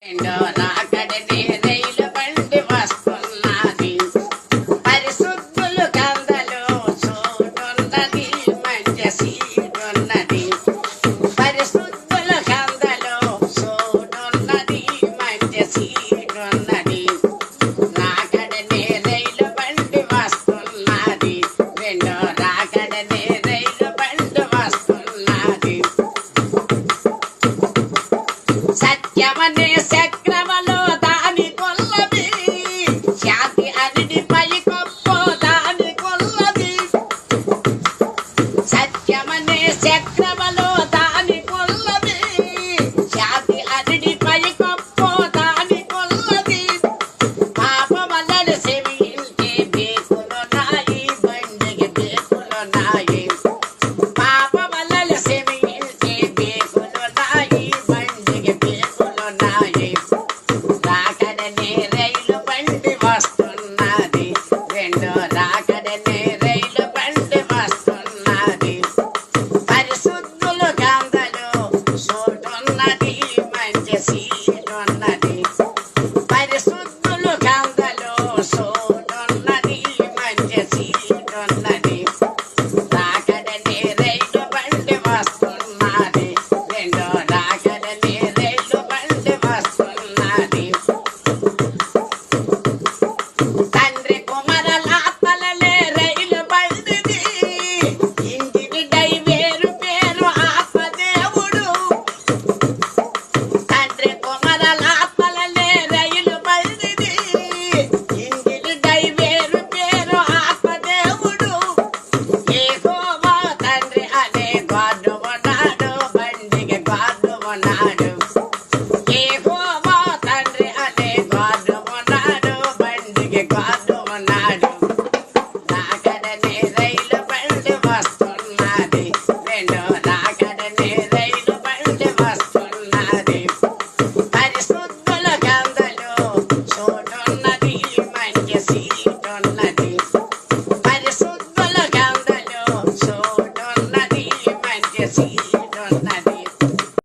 రెండో రాకడనే రైలు బండి వస్తున్నది, పరిశుద్ధులు గందలు చోటున్నది, మంచి సీటున్నది. పరిశుద్ధులు గందలు చోటున్నది, మంచి సీటున్నది. రాకడనే రైలు బండి వస్తున్నది, రెండో రాకడనే రైలు బండి వస్తున్నది. సత్యమనే చక్రమలో దాని కొల్లది, శాంతి అనిడి పై కొప్పో దాని కొల్లది. సత్యమనే చక్రమలో దాని కొల్లది, శాంతి అనిడి పై కొప్పో దాని కొల్లది. పాపమల్లని సెవించే బేకులు నాయి, బండికి బేకులు నాయి. పాపమల్లని సెవించే బేకులు నాయి, బండికి బేకులు నాయి. రాకడనే రైలు బండి వస్తున్నది, రెండో రాకడనే రైలు బండి వస్తున్నది. పరిశుద్ధులు గందలు చోటున్నది, మంచి